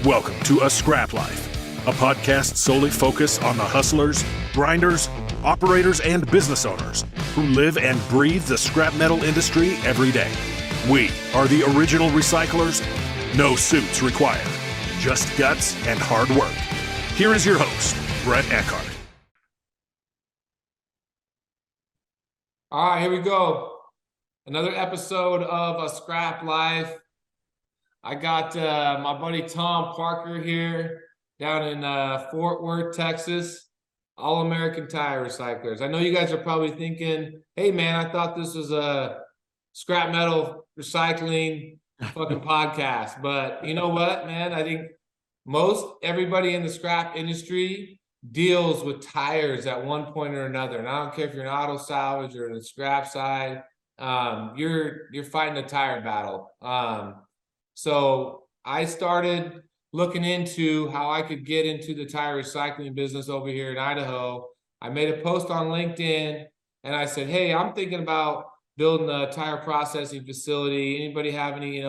Welcome to A Scrap Life, a podcast solely focused on the hustlers, grinders, operators, and business owners who live and breathe the scrap metal industry every day. We are the original recyclers. No suits required, just guts and hard work. Here is your host, Brett Eckhart. All right, here we go. Another episode of A Scrap Life. I got my buddy Tom Parker here down in Fort Worth, Texas. All American Tire Recyclers. I know you guys are probably thinking, hey man, I thought this was a scrap metal recycling fucking podcast. But you know what, man? I think most everybody in the scrap industry deals with tires at one point or another. And I don't care if you're an auto salvage or in the scrap side, you're fighting a tire battle. So I started looking into how I could get into the tire recycling business over here in Idaho. I made a post on LinkedIn and I said, hey, I'm thinking about building a tire processing facility. Anybody have any,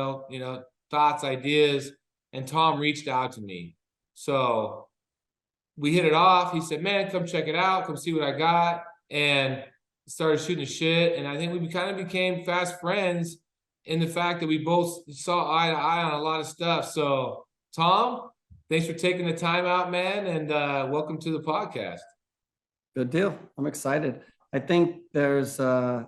thoughts, ideas? And Tom reached out to me. So we hit it off. He said, man, come check it out. Come see what I got. And started shooting the shit. And I think we kind of became fast friends in the fact that we both saw eye to eye on a lot of stuff. So Tom, thanks for taking the time out, man. And welcome to the podcast. Good deal. I'm excited. I think there's a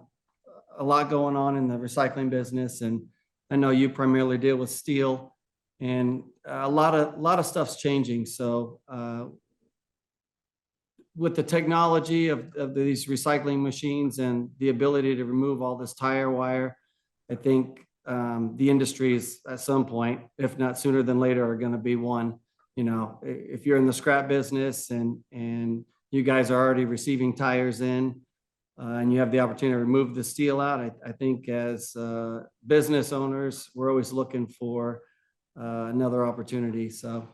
lot going on in the recycling business. And I know you primarily deal with steel, and a lot of stuff's changing. So with the technology of these recycling machines and the ability to remove all this tire wire, I think the industries at some point, if not sooner than later, are going to be one. You know, if you're in the scrap business and you guys are already receiving tires in and you have the opportunity to remove the steel out, I think as business owners, we're always looking for another opportunity. So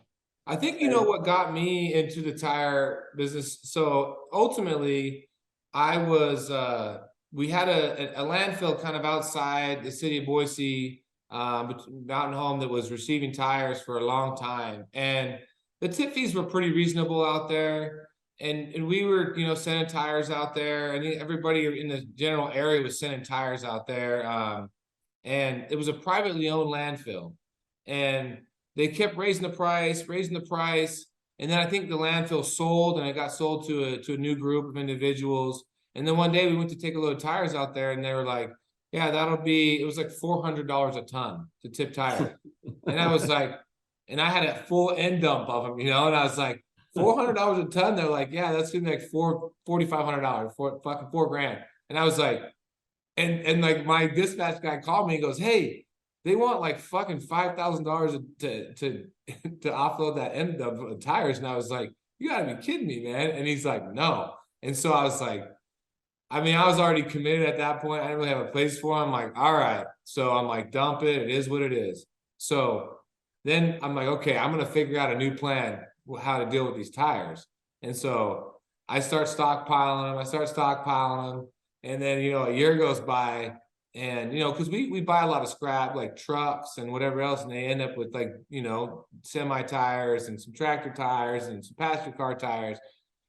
I think, what got me into the tire business. So ultimately I was, we had a landfill kind of outside the city of Boise, Mountain Home, that was receiving tires for a long time. And the tip fees were pretty reasonable out there. And we were, sending tires out there. And everybody in the general area was sending tires out there. And it was a privately owned landfill. And they kept raising the price. And then I think the landfill sold, and it got sold to a new group of individuals. And then one day we went to take a load of tires out there, and they were like, yeah, it was like $400 a ton to tip tires. And I was like, and I had a full end dump of them, and I was like, $400 a ton? They're like, yeah, that's gonna be like $4,500, fucking $4,000. And I was like, and like my dispatch guy called me and goes, hey, they want like fucking $5,000 to offload that end of tires. And I was like, you gotta be kidding me, man. And he's like, no. And so I was like, I was already committed at that point. I didn't really have a place for him. I'm like, all right. So I'm like, dump it. It is what it is. So then I'm like, okay, I'm going to figure out a new plan, how to deal with these tires. And so I start stockpiling them. And then, a year goes by, and, because we buy a lot of scrap, like trucks and whatever else. And they end up with like, semi tires and some tractor tires and some passenger car tires.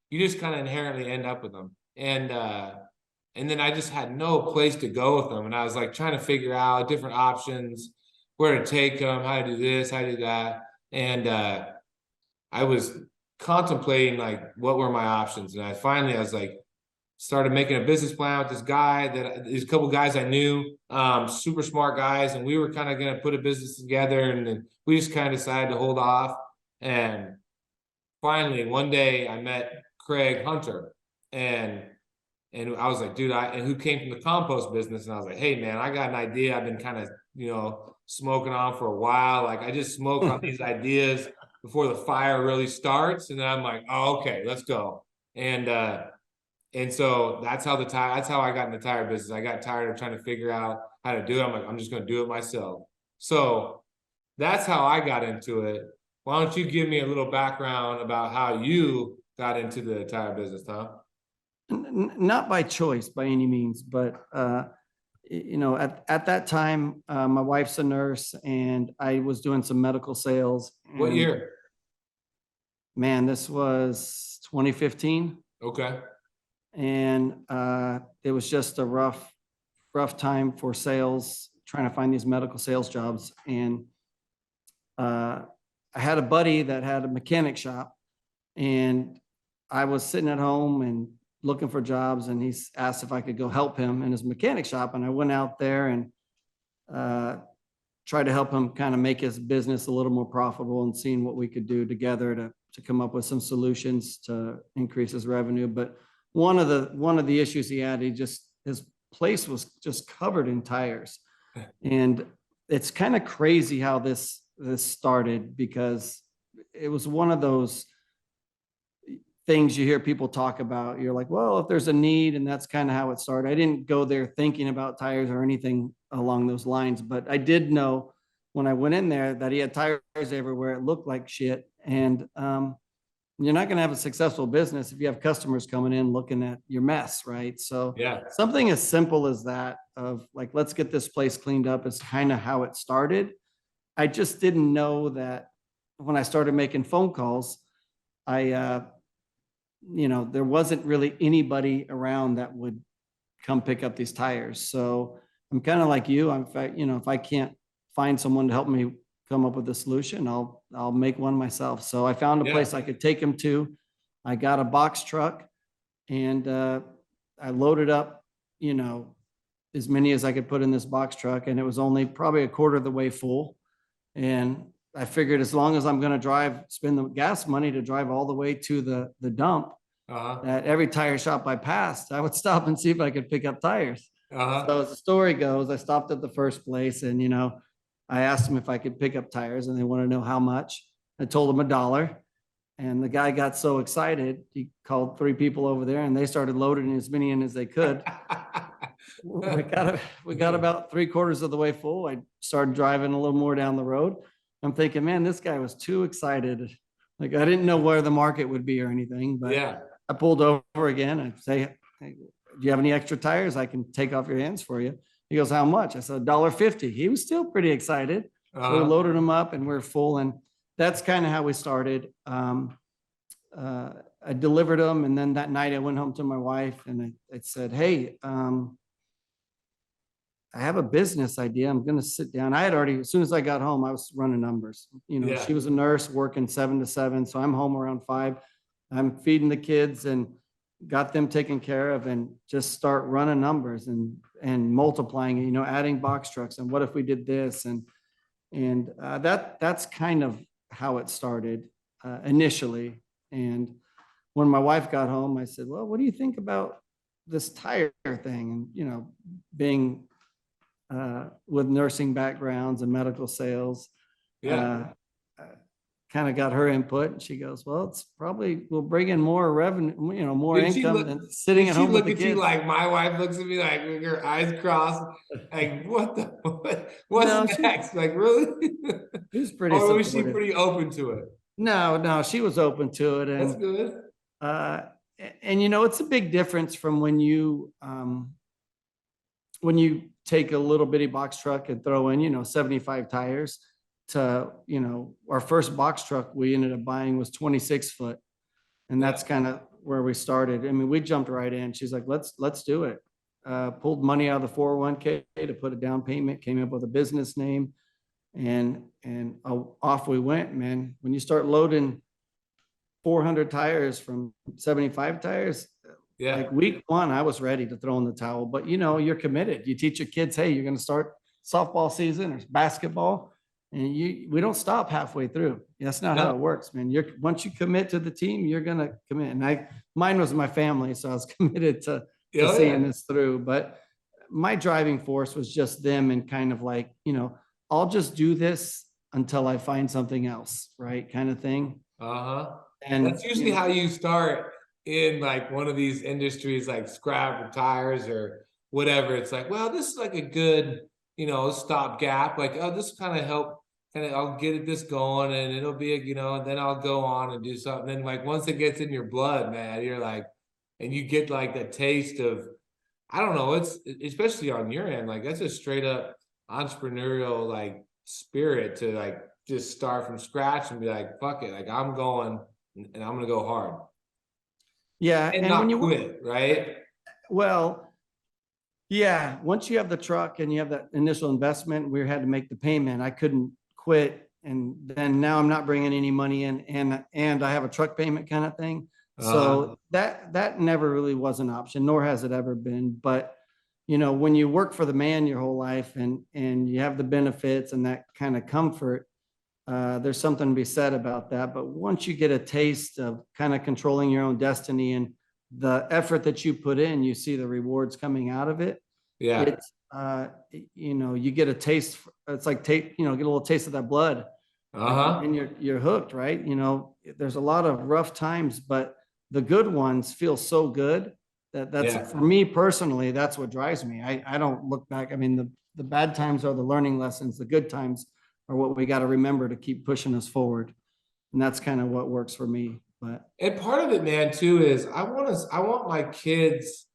You just kind of inherently end up with them. And then I just had no place to go with them. And I was like trying to figure out different options, where to take them, how to do this, how to do that. And I was contemplating like, what were my options? And I was like, started making a business plan with these couple guys I knew, super smart guys. And we were kind of going to put a business together. And then we just kind of decided to hold off. And finally, one day I met Craig Hunter, and I was like, dude, and who came from the compost business. And I was like, hey man, I got an idea. I've been kind of, smoking on for a while. Like I just smoke on these ideas before the fire really starts. And then I'm like, oh, okay, let's go. And so that's how I got in the tire business. I got tired of trying to figure out how to do it. I'm like, I'm just going to do it myself. So that's how I got into it. Why don't you give me a little background about how you got into the tire business, Tom? not by choice by any means, but you know, at that time, my wife's a nurse and I was doing some medical sales. What and, year? Man, this was 2015. Okay. And it was just a rough time for sales, trying to find these medical sales jobs. And I had a buddy that had a mechanic shop, and I was sitting at home and looking for jobs, and he's asked if I could go help him in his mechanic shop. And I went out there and tried to help him kind of make his business a little more profitable, and seeing what we could do together to come up with some solutions to increase his revenue. But one of the issues he had, his place was just covered in tires. And it's kind of crazy how this started, because it was one of those things you hear people talk about. You're like, well, if there's a need, and that's kind of how it started. I didn't go there thinking about tires or anything along those lines, but I did know when I went in there that he had tires everywhere. It looked like shit. And you're not going to have a successful business if you have customers coming in looking at your mess, right? So Yeah. something as simple as that, of like, let's get this place cleaned up, is kind of how it started. I just didn't know that when I started making phone calls, there wasn't really anybody around that would come pick up these tires. So I'm kind of like you. If I can't find someone to help me come up with a solution, I'll make one myself. So I found a place I could take him to. I got a box truck, and I loaded up, as many as I could put in this box truck, and it was only probably a quarter of the way full. And I figured, as long as I'm going to spend the gas money to drive all the way to the dump, at every tire shop I passed, I would stop and see if I could pick up tires. So as the story goes, I stopped at the first place, and I asked them if I could pick up tires, and they want to know how much. I told them $1, and the guy got so excited, he called 3 people over there, and they started loading as many in as they could. We got about 3/4 of the way full. I started driving a little more down the road. I'm thinking, man, this guy was too excited. Like, I didn't know where the market would be or anything, but I pulled over again and say, hey, do you have any extra tires I can take off your hands for you? He goes, how much? I said, $1.50. He was still pretty excited. So we loaded them up, and we're full. And that's kind of how we started. I delivered them. And then that night I went home to my wife, and I said, hey, I have a business idea. I'm going to sit down. I had already, as soon as I got home, I was running numbers. She was a nurse working 7 to 7. So I'm home around 5. I'm feeding the kids and got them taken care of, and just start running numbers and multiplying it, adding box trucks. And what if we did this? And that's kind of how it started initially. And when my wife got home, I said, well, what do you think about this tire thing? And, being with nursing backgrounds and medical sales, kind of got her input, and she goes, well, we'll bring in more revenue, more income than sitting at home with the kids. She look at you like my wife looks at me, like with her eyes crossed, like, what's next? Like, really? She was pretty or was she pretty open to it? No, she was open to it. And that's good. It's a big difference from when you take a little bitty box truck and throw in, 75 tires, to, our first box truck we ended up buying was 26 foot. And that's kind of where we started. I mean, we jumped right in. She's like, let's do it. Pulled money out of the 401k to put a down payment, came up with a business name, and off we went, man. When you start loading 400 tires from 75 tires, like week 1, I was ready to throw in the towel. But you're committed. You teach your kids, hey, you're going to start softball season or basketball, and we don't stop halfway through. That's not how it works, man. Once you commit to the team, you're going to commit. And mine was my family, so I was committed to seeing this through. But my driving force was just them, and kind of like, I'll just do this until I find something else, right? Kind of thing. And that's usually how you start in like one of these industries, like scrap or tires or whatever. It's like, well, this is like a good, stopgap. Like, oh, this kind of help, I'll get this going, and it'll be and then I'll go on and do something. And like, once it gets in your blood, man, you're like, and you get like the taste of I don't know, it's especially on your end, like that's a straight up entrepreneurial like spirit to like just start from scratch and be like, fuck it, like I'm going and I'm gonna go hard Yeah, and and when not you quit, right? well, yeah, once you have the truck and you have that initial investment, we had to make the payment. I couldn't quit, and then now I'm not bringing any money in, and I have a truck payment kind of thing. Uh-huh. So that never really was an option, nor has it ever been. But when you work for the man your whole life and you have the benefits and that kind of comfort, there's something to be said about that. But once you get a taste of kind of controlling your own destiny and the effort that you put in, you see the rewards coming out of it. Yeah. It's, you get a taste. It's like get a little taste of that blood, Uh-huh. and you're hooked, right? There's a lot of rough times, but the good ones feel so good that's Yeah. for me personally, that's what drives me. I don't look back. I mean, the bad times are the learning lessons. The good times are what we got to remember to keep pushing us forward. And that's kind of what works for me. But And part of it, man, too, is I want my kids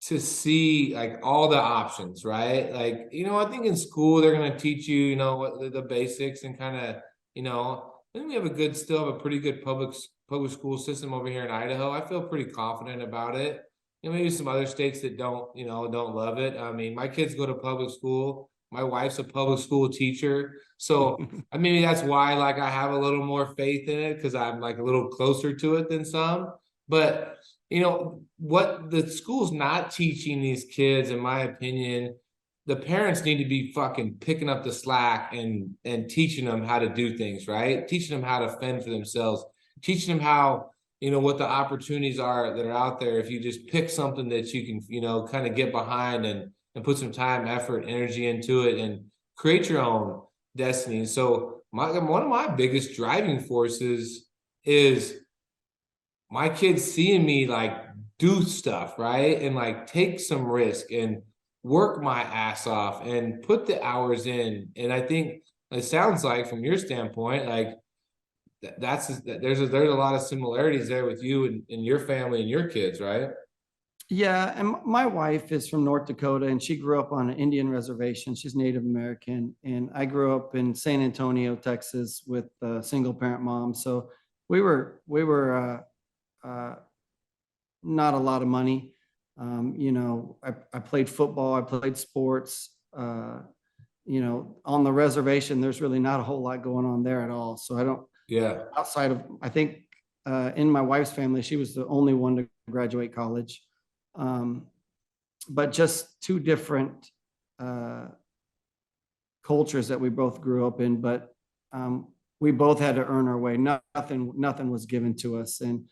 to see like all the options, right? Like, I think in school they're gonna teach you, what the basics and kind of, I think we have still have a pretty good public school system over here in Idaho. I feel pretty confident about it. Maybe some other states that don't love it. I mean, my kids go to public school. My wife's a public school teacher. So maybe that's why like I have a little more faith in it because I'm like a little closer to it than some. But what the school's not teaching these kids, in my opinion, the parents need to be fucking picking up the slack and teaching them how to do things, right? Teaching them how to fend for themselves, teaching them how, what the opportunities are that are out there if you just pick something that you can, kind of get behind and put some time, effort, energy into it and create your own destiny. So one of my biggest driving forces is my kids seeing me like do stuff, right? And like take some risk and work my ass off and put the hours in. And I think it sounds like from your standpoint, like there's a lot of similarities there with you and your family and your kids, right? yeah, and my wife is from North Dakota and she grew up on an Indian reservation. She's Native American. And I grew up in San Antonio, Texas with a single parent mom. So we were not a lot of money. I played football, I played sports. On the reservation, there's really not a whole lot going on there at all. So I don't, Yeah. outside of, I think in my wife's family, she was the only one to graduate college. But just two different cultures that we both grew up in, but we both had to earn our way. Nothing was given to us. And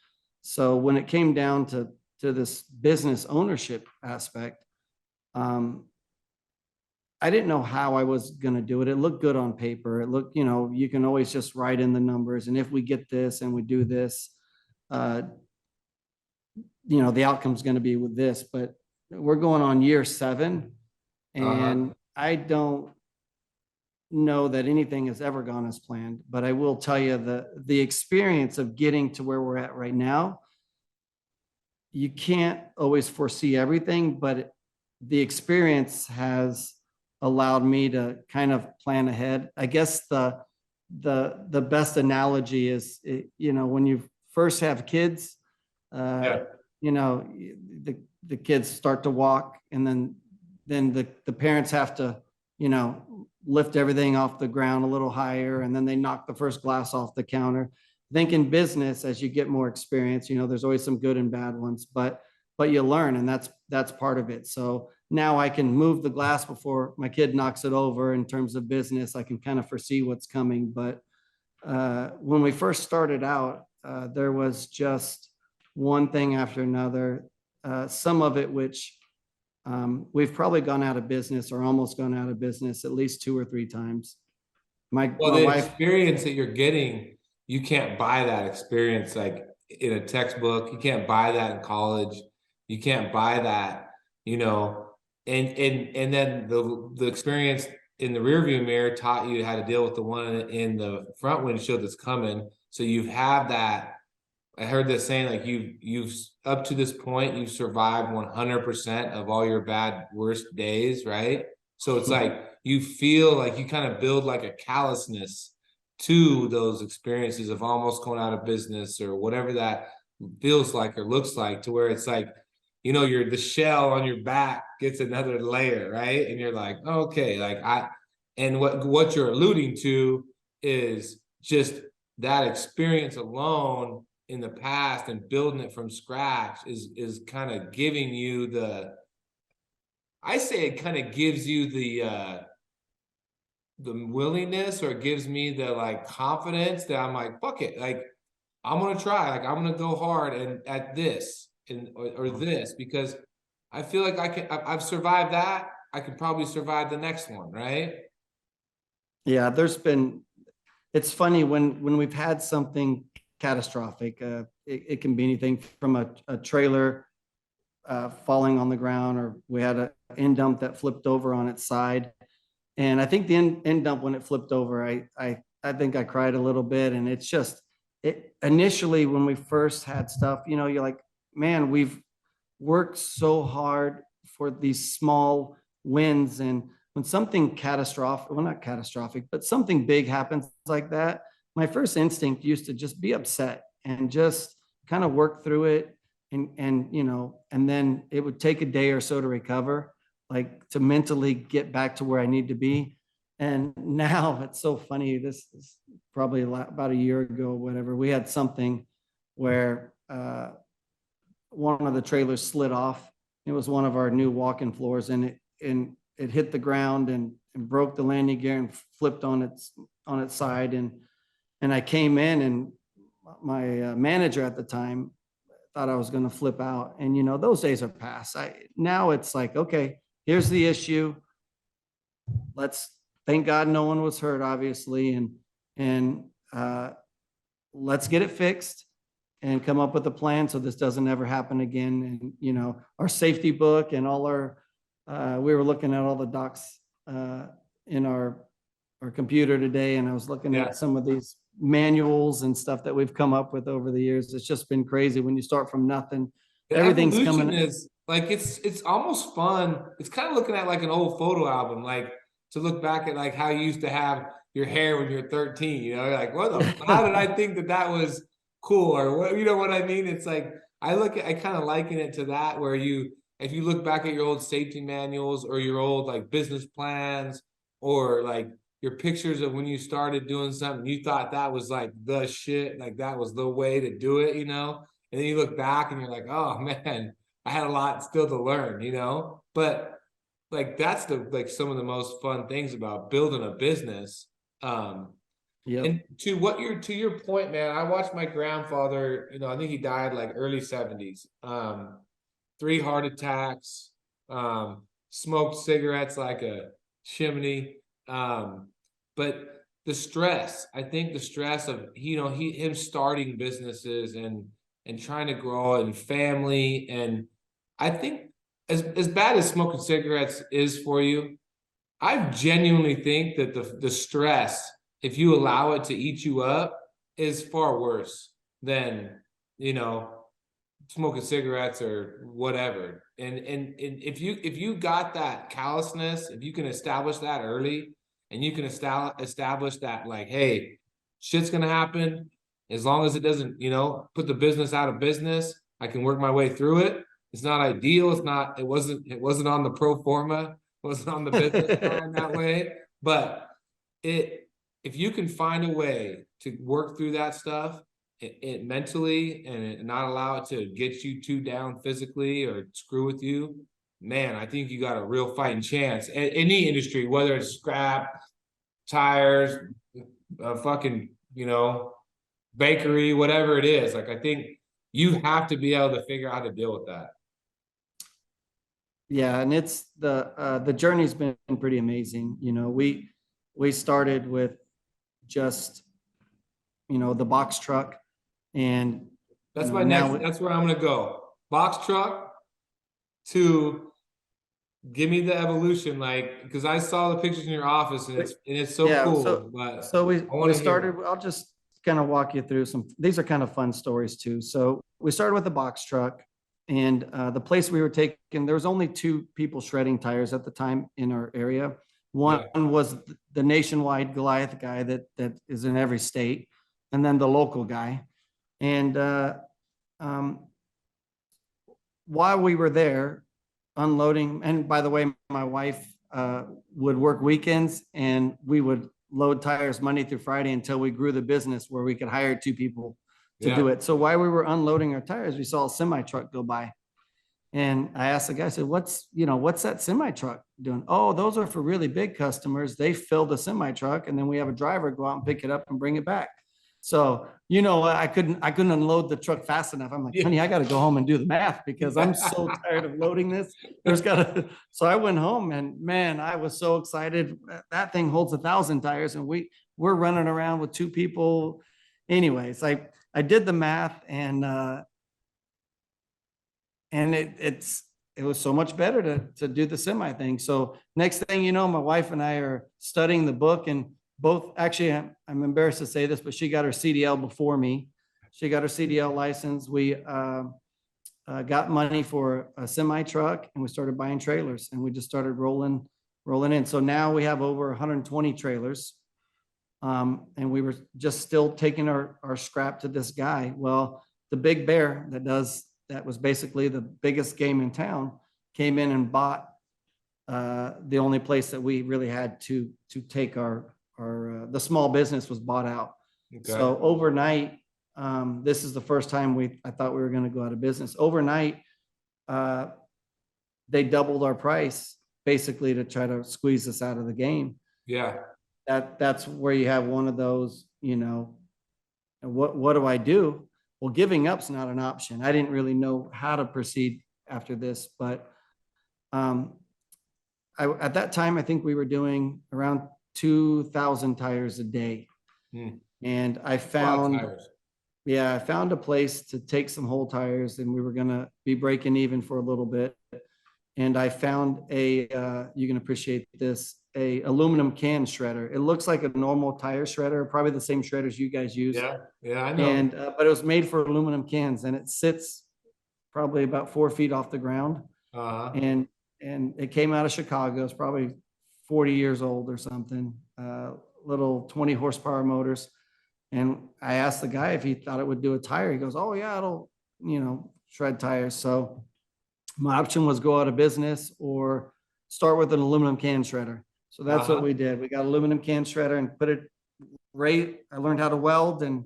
so when it came down to this business ownership aspect, I didn't know how I was going to do it. It looked good on paper. It looked, you can always just write in the numbers. And if we get this and we do this, the outcome's going to be with this. But we're going on year 7, and I don't know that anything has ever gone as planned. But I will tell you the experience of getting to where we're at right now, you can't always foresee everything, but the experience has allowed me to kind of plan ahead. I guess the best analogy is, when you first have kids, Yeah. The kids start to walk, and then the parents have to, lift everything off the ground a little higher, and then they knock the first glass off the counter. I think in business, as you get more experience, there's always some good and bad ones, but you learn, and that's part of it. So now I can move the glass before my kid knocks it over. In terms of business, I can kind of foresee what's coming. But when we first started out, there was just one thing after another. Some of it which we've probably gone out of business or almost gone out of business at least 2 or 3 times. My The wife, experience that you're getting, you can't buy that experience like in a textbook. You can't buy that in college. You can't buy that, and then the experience in the rearview mirror taught you how to deal with the one in the front windshield that's coming. So you have that I heard this saying, like you've up to this point, you've survived 100% of all your bad, worst days, right? So it's like you feel like you kind of build like a callousness to those experiences of almost going out of business or whatever that feels like or looks like, to where it's like, you know, the shell on your back gets another layer, right? And you're like, okay, and what you're alluding to is just that experience alone in the past and building it from scratch is kind of giving you I say it kind of gives you the willingness, or it gives me the like confidence that I'm like, fuck it, like I'm gonna try, like I'm gonna go hard and at this or this, because I feel like I've survived that. I could probably survive the next one, right? Yeah, it's funny when we've had something catastrophic. It can be anything from a trailer falling on the ground, or we had an end dump that flipped over on its side. And I think the end dump, when it flipped over, I think I cried a little bit. And it's just, it initially, when we first had stuff, you know, you're like, man, we've worked so hard for these small wins. And when something catastrophic, well, not catastrophic, but something big happens like that, my first instinct used to just be upset and just kind of work through it. And, you know, and then it would take a day or so to recover, like to mentally get back to where I need to be. And now it's so funny. This is probably about a year ago, whatever. We had something where one of the trailers slid off. It was one of our new walk-in floors, and it hit the ground and broke the landing gear and flipped on its side. And I came in, and my manager at the time thought I was going to flip out. And, you know, those days are past. Now it's like, okay, here's the issue. Thank God no one was hurt, obviously. And let's get it fixed and come up with a plan so this doesn't ever happen again. And, you know, our safety book and all we were looking at all the docs in our computer today. And I was looking at some of these manuals and stuff that we've come up with over the years. It's just been crazy when you start from nothing. Everything's coming. Is like, it's almost fun. It's kind of looking at like an old photo album, like to look back at like how you used to have your hair when you're 13, you know, you're like, how did I think that was cool? Or what, you know what I mean? It's like, I kind of liken it to that, where if you look back at your old safety manuals or your old like business plans, or like your pictures of when you started doing something, you thought that was like the shit, like that was the way to do it, you know? And then you look back and you're like, oh man, I had a lot still to learn, you know? But like, that's some of the most fun things about building a business. And to your point, man, I watched my grandfather, you know, I think he died like early 70s, 3 heart attacks, smoked cigarettes like a chimney. But the stress, I think the stress of, you know, him starting businesses and trying to grow and family. And I think as bad as smoking cigarettes is for you, I genuinely think that the stress, if you allow it to eat you up, is far worse than, you know, smoking cigarettes or whatever. And if you got that callousness, if you can establish that early, and you can establish that, like, hey, shit's gonna happen, as long as it doesn't, you know, put the business out of business, I can work my way through it. It's not ideal. It wasn't on the pro forma, it wasn't on the business plan that way. But if you can find a way to work through that stuff, it mentally, and not allow it to get you too down physically or screw with you, man, I think you got a real fighting chance. Any industry, whether it's scrap, tires, fucking, you know, bakery, whatever it is. Like, I think you have to be able to figure out how to deal with that. Yeah, and it's the journey's been pretty amazing. You know, we started with just, you know, the box truck, and that's my next. That's where I'm gonna go. Box truck to give me the evolution, like, because I saw the pictures in your office, and it's so cool. So we started. kind of walk you through these are kind of fun stories too. So we started with a box truck, and the place we were taking, there was only two people shredding tires at the time in our area. One was the nationwide Goliath guy that is in every state, and then the local guy. And while we were there unloading, and by the way, my wife would work weekends, and we would load tires Monday through Friday until we grew the business where we could hire two people to do it. So while we were unloading our tires, we saw a semi truck go by. And I asked the guy, I said, what's that semi truck doing? Oh, those are for really big customers. They fill the semi truck, and then we have a driver go out and pick it up and bring it back. So, I couldn't unload the truck fast enough. I'm like, honey, I got to go home and do the math because I'm so tired of loading this. So I went home, and man, I was so excited. That thing holds 1,000 tires, and we're running around with two people. Anyways, I did the math, and it was so much better to do the semi thing. So next thing you know, my wife and I are studying the book, and both, actually, I'm embarrassed to say this, but she got her CDL before me. She got her CDL license. We got money for a semi truck, and we started buying trailers, and we just started rolling in. So now we have over 120 trailers. And we were just still taking our scrap to this guy. Well, the Big Bear that was basically the biggest game in town, came in and bought the only place that we really had to take the small business was bought out. Okay. So overnight, this is the first time I thought we were going to go out of business. Overnight, they doubled our price basically to try to squeeze us out of the game. Yeah. That's where you have one of those, what do I do? Well, giving up's not an option. I didn't really know how to proceed after this, but at that time, I think we were doing around 2,000 tires a day. And I found a place to take some whole tires, and we were going to be breaking even for a little bit. And I found you can appreciate this, a aluminum can shredder. It looks like a normal tire shredder, probably the same shredders you guys use. Yeah, I know. And but it was made for aluminum cans, and it sits probably about 4 feet off the ground. And it came out of Chicago. It's probably 40 years old or something. Little 20 horsepower motors. And I asked the guy if he thought it would do a tire. He goes, "Oh yeah, it'll shred tires." So my option was go out of business or start with an aluminum can shredder. So that's what we did. We got aluminum can shredder and put it right. I learned how to weld, and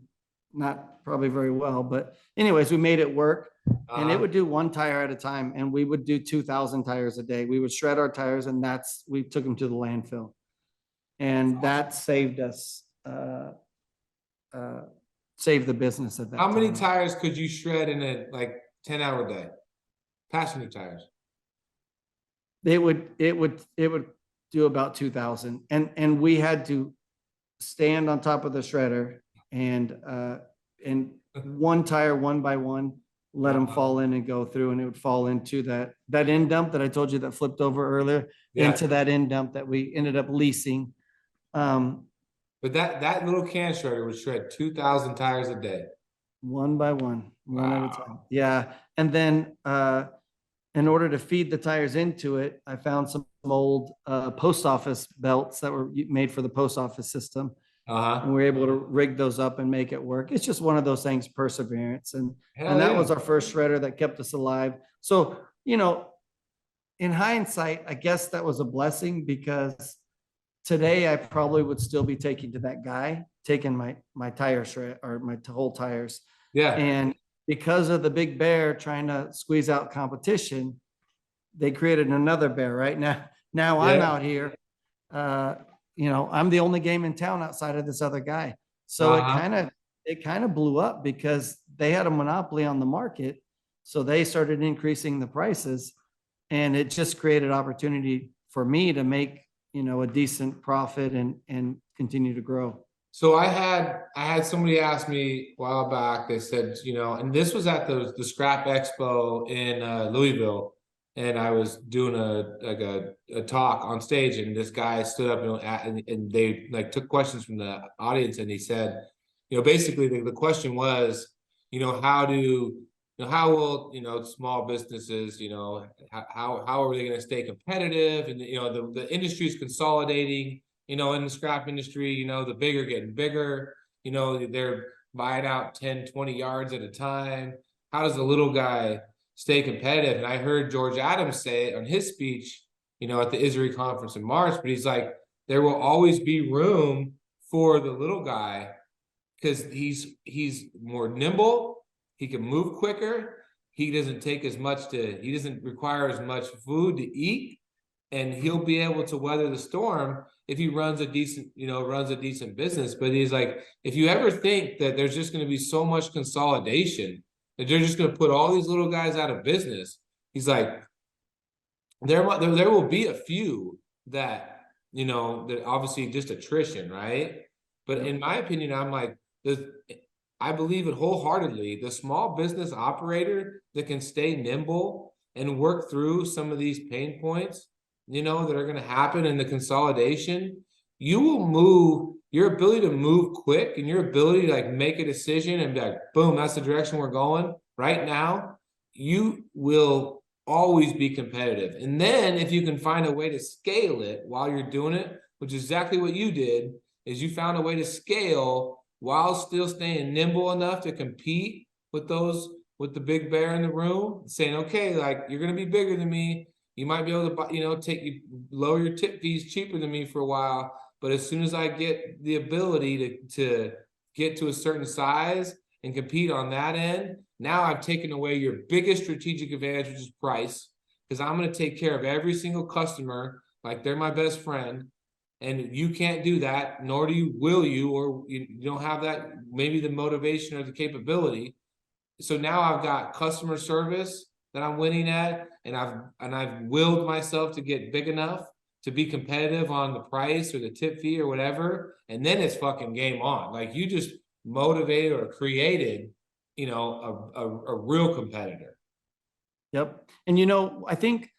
not probably very well, but anyways, we made it work. And it would do one tire at a time, and we would do 2,000 tires a day. We would shred our tires, and we took them to the landfill, and that saved us, saved the business at that time. How many tires could you shred in a 10-hour day? Passenger tires. It would do about 2,000, and we had to stand on top of the shredder and one tire, one by one, let them fall in and go through, and it would fall into that end dump that I told you that flipped over earlier, into that end dump that we ended up leasing. But that little can shredder would shred 2,000 tires a day. One by one at a time. Yeah. And then in order to feed the tires into it, I found some old post office belts that were made for the post office system. And we were able to rig those up and make it work. It's just one of those things, perseverance. And that was our first shredder that kept us alive. So, in hindsight, I guess that was a blessing, because today I probably would still be taking my tire shred or my whole tires. Yeah. And because of the Big Bear trying to squeeze out competition, they created another bear. Right now I'm out here. I'm the only game in town outside of this other guy. So it kind of blew up because they had a monopoly on the market. So they started increasing the prices, and it just created opportunity for me to make, a decent profit and continue to grow. So I had somebody ask me a while back, they said, and this was at the Scrap Expo in Louisville. And I was doing a talk on stage, and this guy stood up and they took questions from the audience, and he said, basically the question was, how will, small businesses, how are they going to stay competitive? And, the industry is consolidating, in the scrap industry, the bigger getting bigger, they're buying out 10, 20 yards at a time. How does the little guy stay competitive? And I heard George Adams say it on his speech, at the ISRI conference in March, but he's like, there will always be room for the little guy because he's more nimble. He can move quicker. He doesn't require as much food to eat, and he'll be able to weather the storm if he runs a decent business. But he's like, if you ever think that there's just going to be so much consolidation that they're just going to put all these little guys out of business, he's like, there will be a few that, that obviously just attrition, right? But in my opinion, I'm like, I believe it wholeheartedly. The small business operator that can stay nimble and work through some of these pain points, that are going to happen in the consolidation, you will move. Your ability to move quick and your ability to like make a decision and be like, boom, that's the direction we're going right now. You will always be competitive. And then if you can find a way to scale it while you're doing it, which is exactly what you did, is you found a way to scale while still staying nimble enough to compete with the big bear in the room, saying, okay, like you're going to be bigger than me. You might be able to, lower your tip fees cheaper than me for a while. But as soon as I get the ability to get to a certain size and compete on that end, now I've taken away your biggest strategic advantage, which is price, because I'm going to take care of every single customer like they're my best friend. And you can't do that, nor will you, or you don't have that, maybe the motivation or the capability. So now I've got customer service that I'm winning at, and I've willed myself to get big enough to be competitive on the price or the tip fee or whatever. And then it's fucking game on. Like you just motivated or created, a real competitor. Yep. And, I think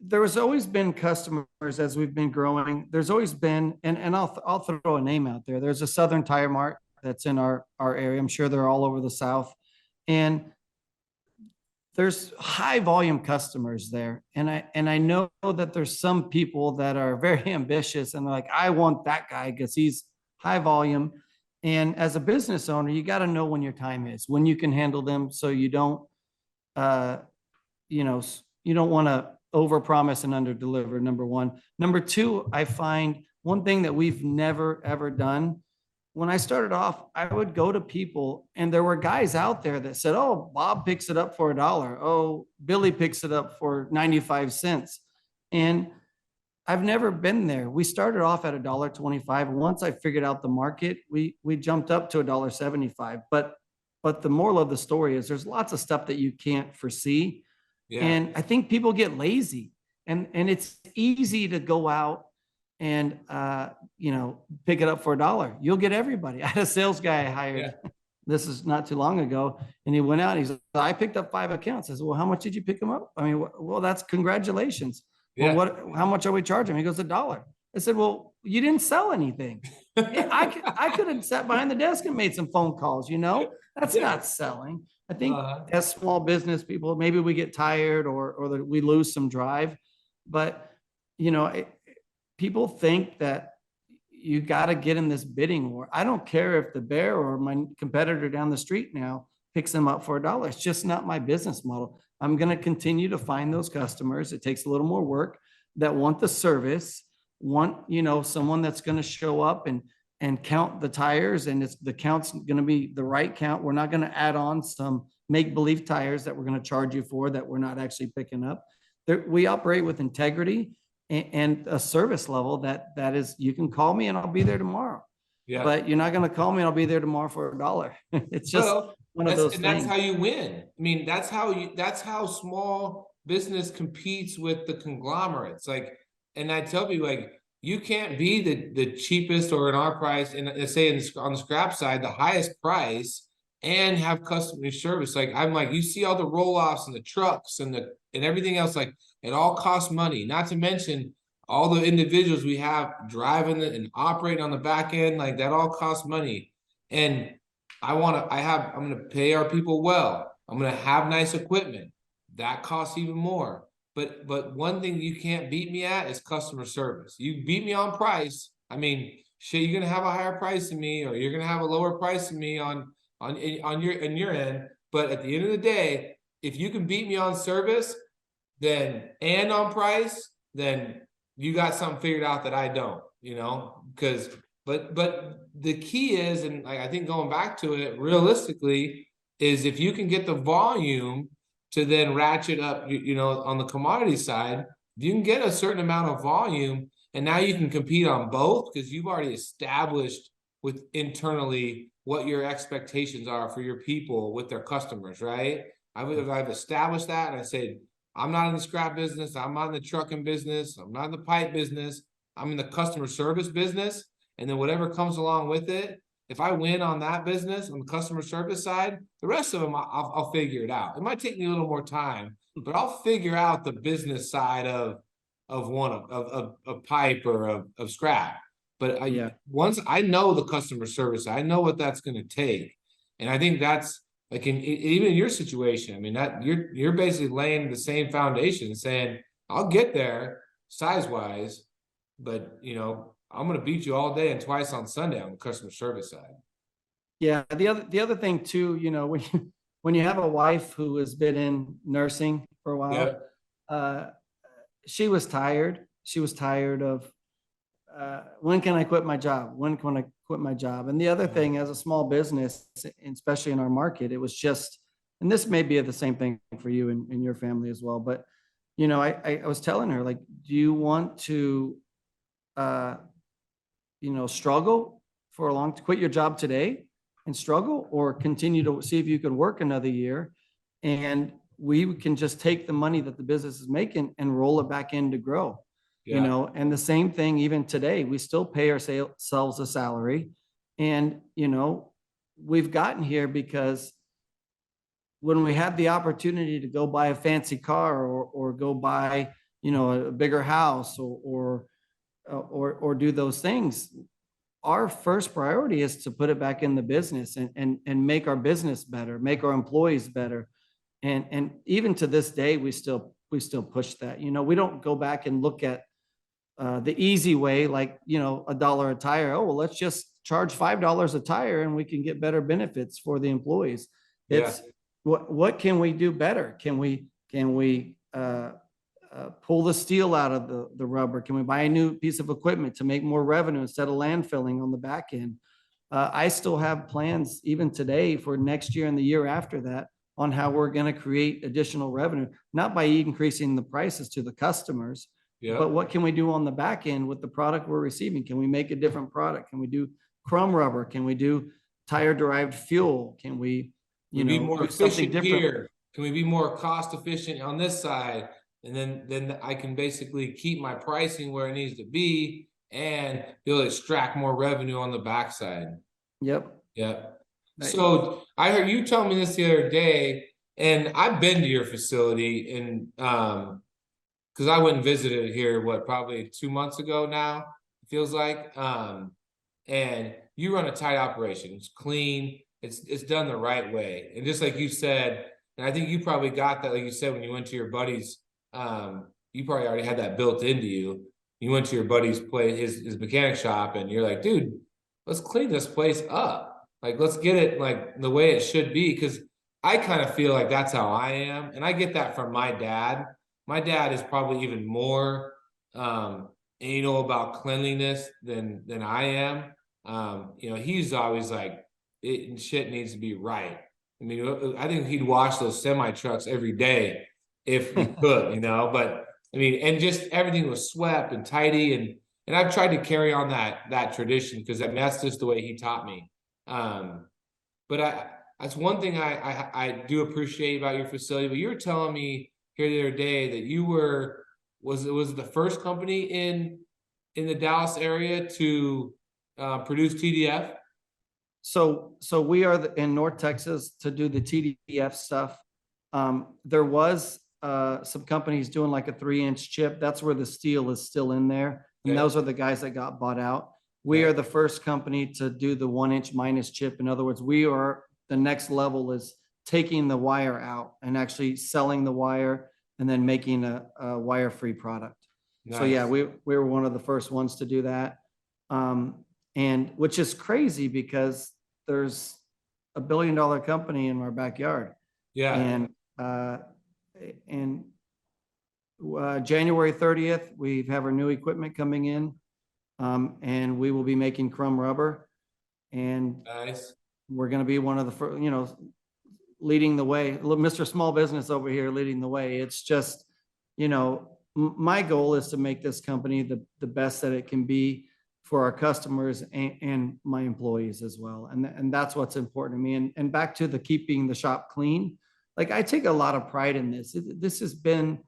there has always been customers as we've been growing. There's always been, and I'll throw a name out there. There's a Southern Tire Mart that's in our area. I'm sure they're all over the South. And there's high volume customers there. And I know that there's some people that are very ambitious and they're like, I want that guy because he's high volume. And as a business owner, you got to know when your time is, when you can handle them. So you don't, you don't want to overpromise and underdeliver, number one. Number two, I find one thing that we've never, ever done. When I started off, I would go to people and there were guys out there that said, oh, Bob picks it up for $1. Oh, Billy picks it up for 95 cents. And I've never been there. We started off at $1.25. Once I figured out the market, we jumped up to $1.75. But the moral of the story is there's lots of stuff that you can't foresee. Yeah. And I think people get lazy and it's easy to go out and, pick it up for $1. You'll get everybody. I had a sales guy I hired. Yeah. This is not too long ago. And he went out, he's like, I picked up 5 accounts. I said, well, how much did you pick them up? I mean, well, that's congratulations. Yeah. Well, how much are we charging? He goes, $1. I said, well, you didn't sell anything. I could have sat behind the desk and made some phone calls, that's not selling. I think as small business people, maybe we get tired or that we lose some drive, but people think that you got to get in this bidding war. I don't care if the bear or my competitor down the street now picks them up for $1. It's just not my business model. I'm going to continue to find those customers. It takes a little more work that want the service, want, someone that's going to show up and count the tires, and the count's going to be the right count. We're not going to add on some make-believe tires that we're going to charge you for that we're not actually picking up. We operate with integrity and a service level that is, you can call me and I'll be there tomorrow. Yeah. But you're not going to call me and I'll be there tomorrow for $1. It's just one of those things. That's how you win. I mean, that's how small business competes with the conglomerates. Like, and I tell people, like, you can't be the cheapest or in our price, and say on the scrap side, the highest price and have customer service. Like, I'm like, you see all the roll-offs and the trucks and everything else, like it all costs money, not to mention all the individuals we have driving and operating on the back end, like that all costs money. And I'm going to pay our people well. I'm going to have nice equipment. That costs even more. But one thing you can't beat me at is customer service. You beat me on price. I mean, shit, you're gonna have a higher price than me, or you're gonna have a lower price than me on your end. But at the end of the day, if you can beat me on service, then and on price, then you got something figured out that I don't, because but the key is, and I think going back to it realistically, is if you can get the volume to then ratchet up, on the commodity side, you can get a certain amount of volume, and now you can compete on both because you've already established with internally what your expectations are for your people with their customers, right? I've established that, and I said, I'm not in the scrap business. I'm not in the trucking business. I'm not in the pipe business. I'm in the customer service business. And then whatever comes along with it, if I win on that business, on the customer service side, the rest of them, I'll figure it out. It might take me a little more time, but I'll figure out the business side of pipe or of scrap. But once I know the customer service, I know what that's going to take. And I think that's like even in your situation, I mean, that you're basically laying the same foundation, saying, I'll get there size wise, but I'm going to beat you all day and twice on Sunday on the customer service side. Yeah. The other thing too, when you have a wife who has been in nursing for a while, she was tired. She was tired of, when can I quit my job? When can I quit my job? And the other thing, as a small business, especially in our market, it was just, and this may be the same thing for you and your family as well, but I was telling her, like, do you want to struggle for a to quit your job today and struggle, or continue to see if you could work another year, and we can just take the money that the business is making and roll it back in to grow. And the same thing, even today, we still pay ourselves a salary. And, we've gotten here because when we had the opportunity to go buy a fancy car or go buy, a bigger house or do those things, our first priority is to put it back in the business and make our business better, make our employees better. And even to this day, we still push that. We don't go back and look at the easy way, like, $1 a tire. Oh, well, let's just charge $5 a tire and we can get better benefits for the employees. It's what can we do better? Can we pull the steel out of the rubber? Can we buy a new piece of equipment to make more revenue instead of landfilling on the back end? I still have plans even today for next year and the year after that on how we're going to create additional revenue, not by increasing the prices to the customers, but what can we do on the back end with the product we're receiving? Can we make a different product? Can we do chrome rubber? Can we do tire derived fuel? Can we, be more efficient here? Can we be more cost efficient on this side? And then I can basically keep my pricing where it needs to be and be able to extract more revenue on the backside. Yep. Nice. So I heard you tell me this the other day, and I've been to your facility, and because I went and visited here, probably 2 months ago now, it feels like. And you run a tight operation. It's clean. It's done the right way. And just like you said, and I think you probably got that, like you said, when you went to your buddy's, you probably already had that built into you. You went to your buddy's place, his mechanic shop, and you're like, dude, let's clean this place up. Like, let's get it like the way it should be. Because I kind of feel like that's how I am. And I get that from my dad. My dad is probably even more anal about cleanliness than I am. He's always like, shit needs to be right. I mean, I think he'd wash those semi trucks every day if he could, but I mean, and just everything was swept and tidy, and I've tried to carry on that tradition because that's just the way he taught me. But that's one thing I do appreciate about your facility. But you were telling me here the other day that you was it the first company in the Dallas area to produce TDF? So we are in North Texas to do the TDF stuff. There was some companies doing like a 3-inch chip. That's where the steel is still in there. And those are the guys that got bought out. We Yeah. are the first company to do the 1-inch minus chip. In other words, the next level is taking the wire out and actually selling the wire and then making a wire-free product. So yeah, Nice. we were one of the first ones to do that. And which is crazy because there's a $1 billion company in our backyard. Yeah. And January 30th, we have our new equipment coming in. And we will be making Chrome rubber. And Nice. we're going to be one of the first, leading the way. Mr. Small Business over here leading the way. It's just, my goal is to make this company the best that it can be for our customers and my employees as well. And that's what's important to me. And back to keeping the shop clean. Like, I take a lot of pride in this. This has been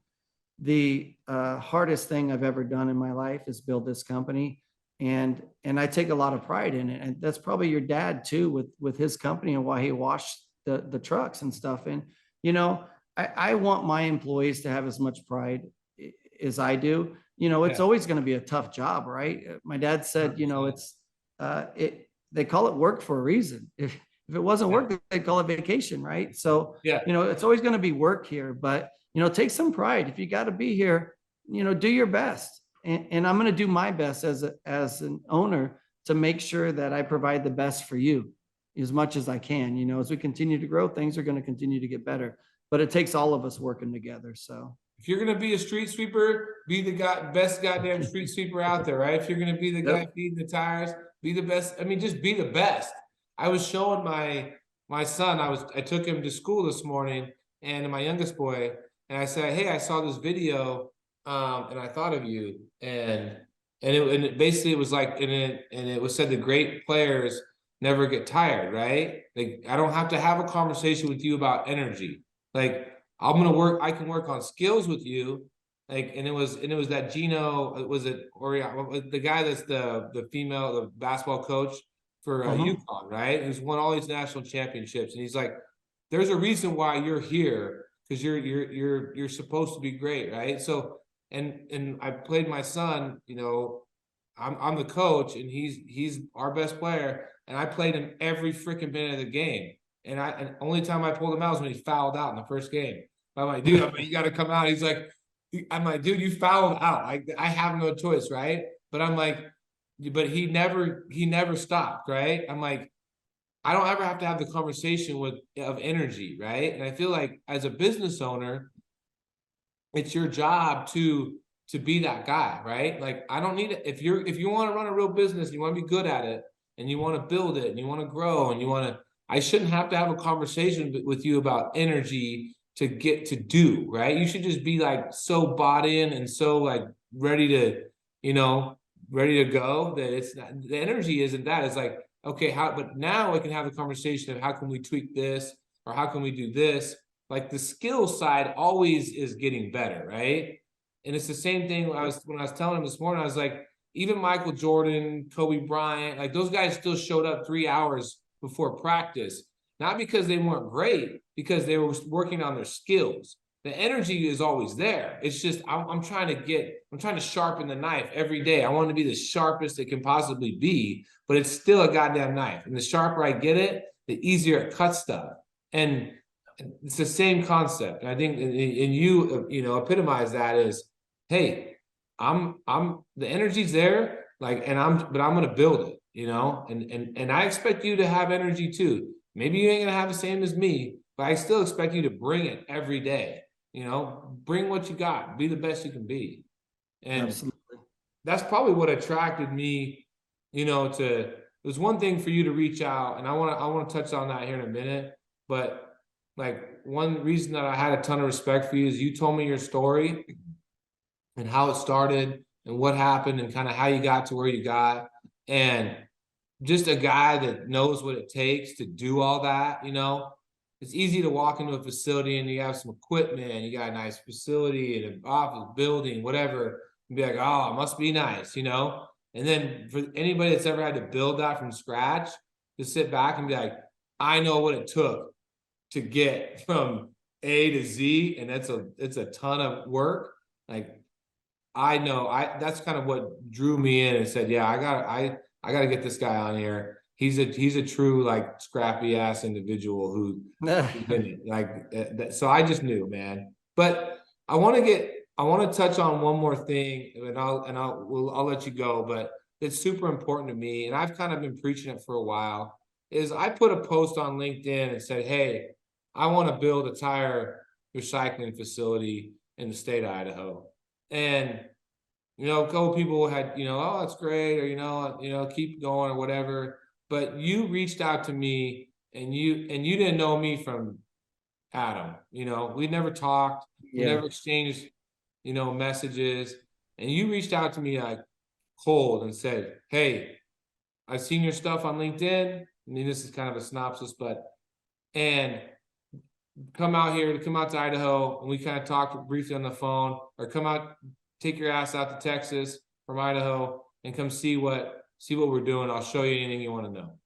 the hardest thing I've ever done in my life, is build this company. And I take a lot of pride in it. And that's probably your dad too, with his company and why he washed the trucks and stuff. And, I want my employees to have as much pride as I do. It's Yeah. always going to be a tough job, right? My dad said, 100%. they call it work for a reason. If it wasn't work, they'd call it vacation, right? So, Yeah. it's always going to be work here, but take some pride. If you got to be here, do your best. And I'm going to do my best as an owner to make sure that I provide the best for you as much as I can. As we continue to grow, things are going to continue to get better, but it takes all of us working together. So If you're gonna be a street sweeper, be the best goddamn street sweeper out there, right? If you're gonna be the guy feeding the tires, be the best. I mean, just be the best. I was showing my son. I took him to school this morning, and my youngest boy, and I said, "Hey, I saw this video, and I thought of you." And it basically was like, and it was said the great players never get tired, right? Like, I don't have to have a conversation with you about energy. Like, I can work on skills with you. Like, and it was that Gino, was it, or the guy that's the basketball coach for UConn, right? Who's won all these national championships. And he's like, there's a reason why you're here, because you're supposed to be great, right? So, and I played my son, I'm the coach, and he's our best player, and I played him every freaking minute of the game. And only time I pulled him out was when he fouled out in the first game. I'm like, dude, you got to come out. He's like, I'm like, dude, you fouled out. I have no choice, right? But I'm like, but he never stopped, right? I'm like, I don't ever have to have the conversation of energy, right? And I feel like as a business owner, it's your job to be that guy, right? Like, I don't need it. If you want to run a real business, you want to be good at it, and you want to build it, and you want to grow, and I shouldn't have to have a conversation with you about energy to get to do, right? You should just be like so bought in and so like ready to go, that it's not, the energy isn't that. It's like, okay, but now we can have a conversation of how can we tweak this, or how can we do this? Like, the skill side always is getting better, right? And it's the same thing when I was telling him this morning. I was like, even Michael Jordan, Kobe Bryant, like, those guys still showed up 3 hours before practice, not because they weren't great, because they were working on their skills. The energy is always there. It's just, I'm trying to sharpen the knife every day. I want to be the sharpest it can possibly be, but it's still a goddamn knife. And the sharper I get it, the easier it cuts stuff. And it's the same concept. And I think, and you epitomize that is, hey, the energy's there, like, but I'm going to build it, and I expect you to have energy too. Maybe you ain't going to have the same as me, but I still expect you to bring it every day. Bring what you got, be the best you can be. And absolutely, that's probably what attracted me, it was one thing for you to reach out, and I want to touch on that here in a minute. But like, one reason that I had a ton of respect for you is you told me your story and how it started and what happened and kind of how you got to where you got. And just a guy that knows what it takes to do all that, it's easy to walk into a facility and you have some equipment and you got a nice facility and an office building, whatever, and be like, oh, it must be nice, And then for anybody that's ever had to build that from scratch, to sit back and be like, I know what it took to get from A to Z, and it's a ton of work. Like, I know, that's kind of what drew me in and said, yeah, I got to get this guy on here. He's a true like scrappy ass individual who's in it. Like so I just knew, man. But I want to touch on one more thing, and I'll let you go, but it's super important to me, and I've kind of been preaching it for a while. Is I put a post on LinkedIn and said, "Hey, I want to build a tire recycling facility in the state of Idaho," and a couple people had, oh, that's great, or keep going or whatever. But you reached out to me, and you didn't know me from Adam. We never talked, we Yeah. never exchanged, messages, and you reached out to me like cold and said, "Hey, I've seen your stuff on LinkedIn." I mean, this is kind of a synopsis, and come out to Idaho, and we kind of talked briefly on the phone, or take your ass out to Texas from Idaho and come see what we're doing. I'll show you anything you want to know.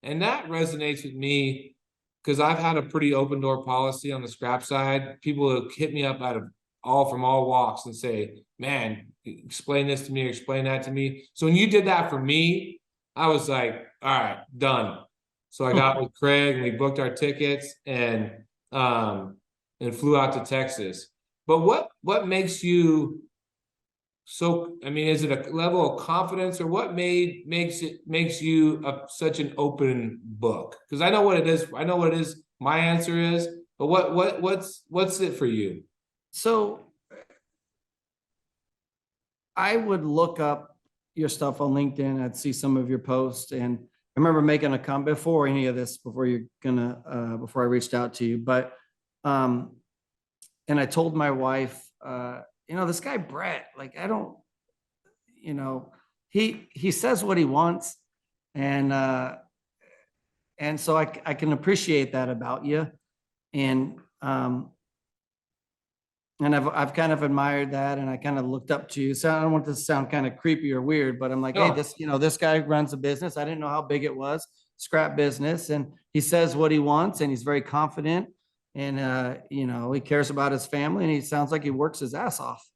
And that resonates with me because I've had a pretty open door policy on the scrap side. People who hit me up from all walks and say, "Man, explain this to me, or explain that to me." So when you did that for me, I was like, all right, done. So I got with Craig, and we booked our tickets and flew out to Texas. But what makes you so? I mean, is it a level of confidence, or what makes you such an open book? Because I know what it is. I know what it is. My answer is, but what's it for you? So I would look up your stuff on LinkedIn. I'd see some of your posts, and I remember making a comment before any of this, before I reached out to you, but and I told my wife, this guy Brett, like, I don't, he says what he wants, and so I can appreciate that about you, and I've kind of admired that, and I kind of looked up to you. So I don't want this to sound kind of creepy or weird, but I'm like, No. hey, this guy runs a business. I didn't know how big it was, scrap business, and he says what he wants, and he's very confident, and he cares about his family, and he sounds like he works his ass off.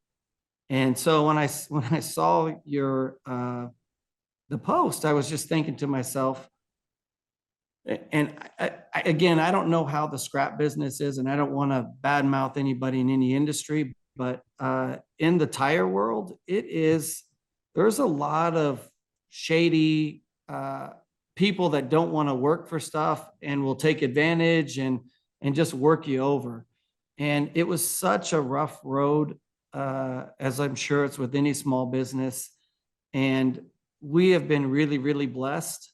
And so when I saw your the post, I was just thinking to myself, and again, I don't know how the scrap business is, and I don't want to badmouth anybody in any industry, but in the tire world, there's a lot of shady people that don't want to work for stuff and will take advantage and just work you over. And it was such a rough road, as I'm sure it's with any small business. And we have been really, really blessed.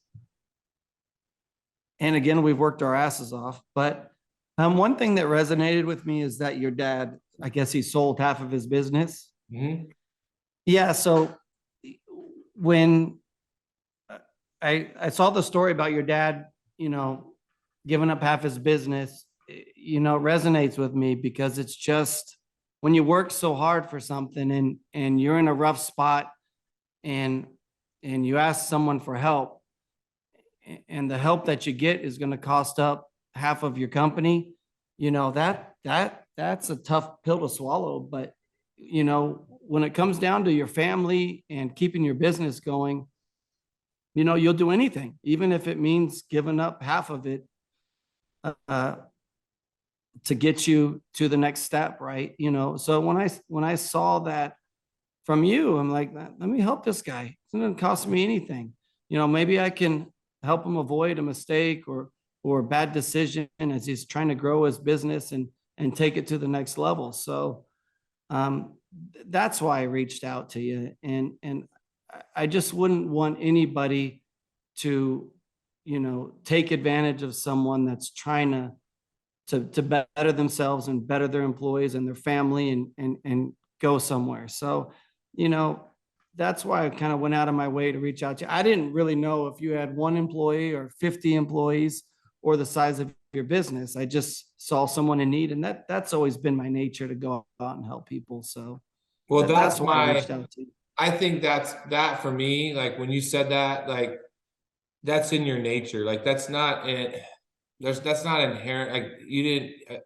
And again, we've worked our asses off. But one thing that resonated with me is that your dad, I guess he sold half of his business. Mm-hmm. Yeah. So when I saw the story about your dad, giving up half his business, it resonates with me, because it's just when you work so hard for something and you're in a rough spot, and you ask someone for help, and the help that you get is going to cost up half of your company, that's a tough pill to swallow. But, when it comes down to your family and keeping your business going, you'll do anything, even if it means giving up half of it to get you to the next step. Right. So when I saw that from you, I'm like, let me help this guy. It doesn't cost me anything. Maybe I can help him avoid a mistake or a bad decision as he's trying to grow his business and take it to the next level. So that's why I reached out to you. And I just wouldn't want anybody to, take advantage of someone that's trying to better themselves and better their employees and their family and go somewhere. So, that's why I kind of went out of my way to reach out to you. I didn't really know if you had 1 employee or 50 employees or the size of your business. I just saw someone in need, and that's always been my nature, to go out and help people. So, well, that's why I reached out to you. I think that for me, like when you said that, like that's in your nature. Like that's not inherent. Like you didn't. I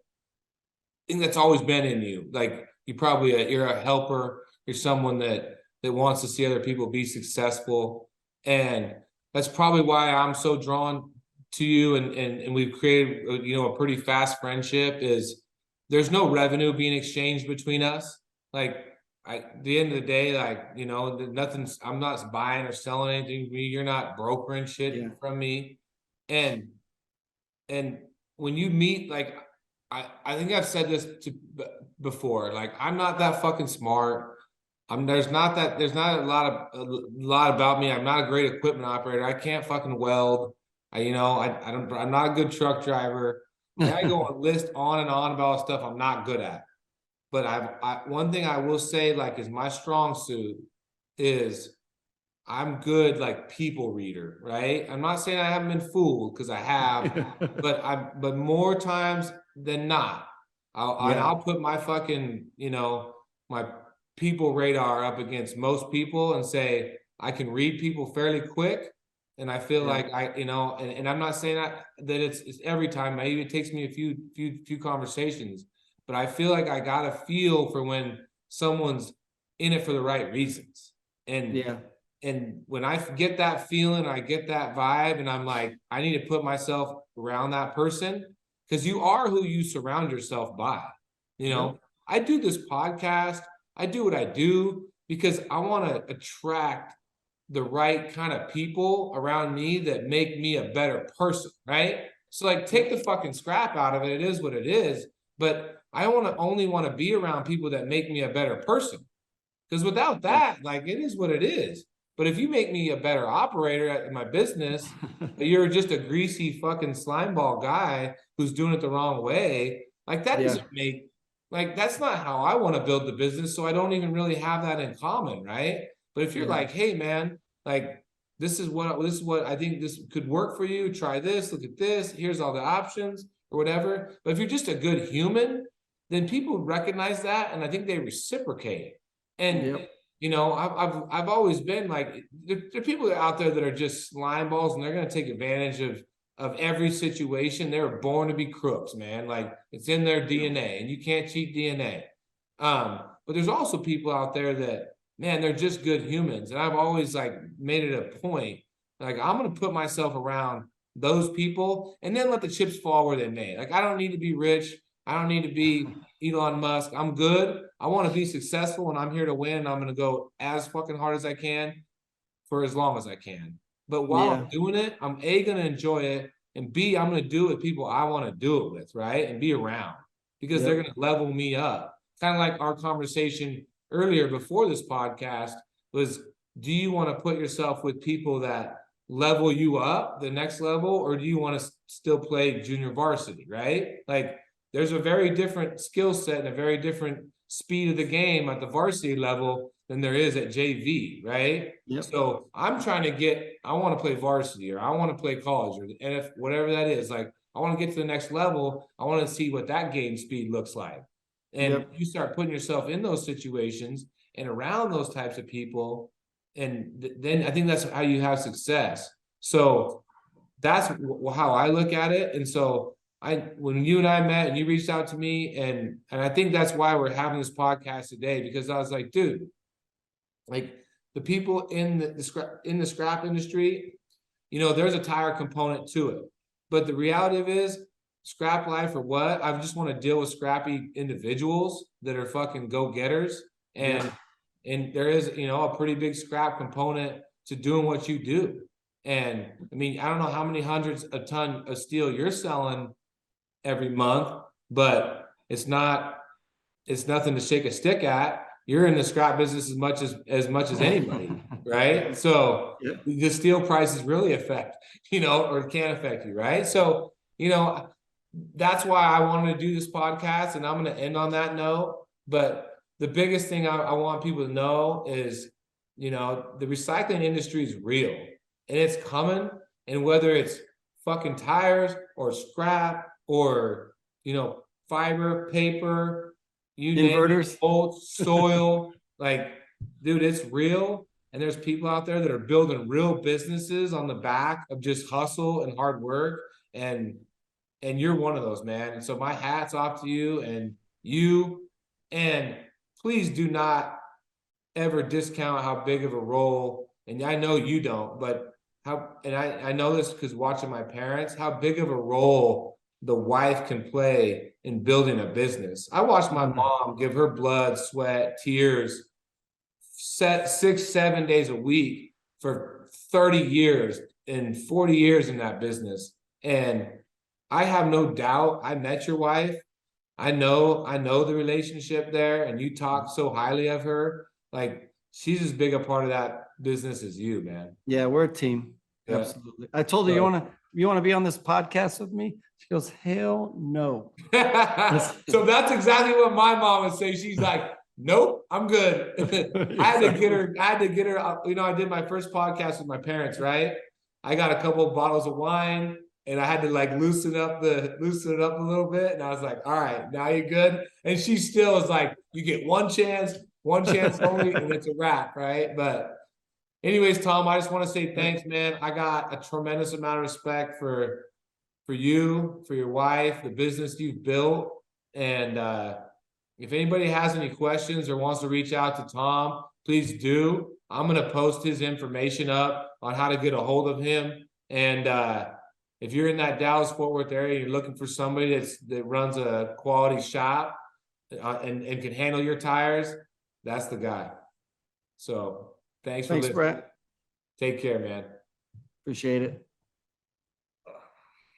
think that's always been in you. Like you're a helper. You're someone that wants to see other people be successful. And that's probably why I'm so drawn to you, and we've created, you know, a pretty fast friendship. Is there's no revenue being exchanged between us. Like, at the end of the day, like, you know, nothing's, I'm not buying or selling anything from you. You're not brokering shit Yeah. from me. And when you meet, like, I think I've said this before, like, I'm not that fucking smart. There's not a lot about me. I'm not a great equipment operator. I can't fucking weld. I'm not a good truck driver. I go on list on and on about stuff I'm not good at. But one thing I will say, like, is my strong suit is I'm good, like, people reader, right? I'm not saying I haven't been fooled, because I have, but more times than not, I'll put my fucking, you know, my people radar up against most people and say I can read people fairly quick. And I feel like and I'm not saying that it's every time. Maybe it takes me a few conversations, but I feel like I got a feel for when someone's in it for the right reasons. And when I get that feeling, I get that vibe, and I'm like, I need to put myself around that person, because you are who you surround yourself by. You know, I do this podcast, I do what I do because I want to attract the right kind of people around me that make me a better person, right? So, like, take the fucking scrap out of it. It is what it is. But I only want to be around people that make me a better person. Because without that, like, it is what it is. But if you make me a better operator at my business, but you're just a greasy fucking slimeball guy who's doing it the wrong way, like, that doesn't make, like, that's not how I want to build the business. So I don't even really have that in common, right? But if you're like, hey man, like, this is what I think this could work for you. Try this, look at this, here's all the options or whatever. But if you're just a good human, then people recognize that, and I think they reciprocate. And you know, I've always been like, there are people out there that are just slime balls, and they're going to take advantage of every situation. They're born to be crooks, man. Like, it's in their DNA, and you can't cheat DNA. But there's also people out there that, man, they're just good humans. And I've always, like, made it a point, like, I'm going to put myself around those people and then let the chips fall where they may. Like, I don't need to be rich. I don't need to be Elon Musk. I'm good. I want to be successful, and I'm here to win. And I'm going to go as fucking hard as I can for as long as I can. But while I'm doing it, I'm A, going to enjoy it, and B, I'm going to do it with people I want to do it with, right? And be around, because they're going to level me up. Kind of like our conversation earlier before this podcast was, do you want to put yourself with people that level you up the next level, or do you want to still play junior varsity, right? Like, there's a very different skill set and a very different speed of the game at the varsity level than there is at JV, right? So I'm trying to I want to play varsity, or I want to play college, or NF, whatever that is. Like, I want to get to the next level. I want to see what that game speed looks like. And you start putting yourself in those situations and around those types of people, and then I think that's how you have success. So that's how I look at it. And so when you and I met and you reached out to me, and I think that's why we're having this podcast today, because I was like, dude, like, the people in the scrap industry, you know, there's a tire component to it, but the reality of it is, scrap life or what, I just want to deal with scrappy individuals that are fucking go-getters, and there is, you know, a pretty big scrap component to doing what you do. And I mean, I don't know how many hundreds of ton of steel you're selling every month, but it's nothing to shake a stick at. You're in the scrap business as much as anybody, right? So the steel prices really affect, you know, or can affect you, right? So, you know, that's why I wanted to do this podcast, and I'm going to end on that note. But the biggest thing I want people to know is, you know, the recycling industry is real, and it's coming. And whether it's fucking tires or scrap, or, you know, fiber, paper, you inverters, bolts, soil, like, dude, it's real. And there's people out there that are building real businesses on the back of just hustle and hard work. And you're one of those, man. And so my hat's off to you, and please do not ever discount how big of a role and I know you don't, but I know this because watching my parents, how big of a role the wife can play in building a business. I watched my mom give her blood, sweat, tears, 6-7 days a week for 30 years and 40 years in that business. And I have no doubt, I met your wife. I know the relationship there, and you talk so highly of her. Like, she's as big a part of that business as you, man. Yeah, we're a team. Yeah. Absolutely. I told her, you want to be on this podcast with me? She goes, hell no. So that's exactly what my mom would say. She's like, nope, I'm good. I had to get her, I did my first podcast with my parents, right? I got a couple of bottles of wine and I had to like loosen it up a little bit. And I was like, all right, now you're good. And she still is like, you get one chance only, and it's a wrap, right? But anyways, Tom, I just want to say thanks, man. I got a tremendous amount of respect for you, for your wife, the business you've built. And if anybody has any questions or wants to reach out to Tom, please do. I'm going to post his information up on how to get a hold of him. And if you're in that Dallas-Fort Worth area, you're looking for somebody that runs a quality shop and can handle your tires, that's the guy. So thanks for listening. Brett. Take care, man. Appreciate it.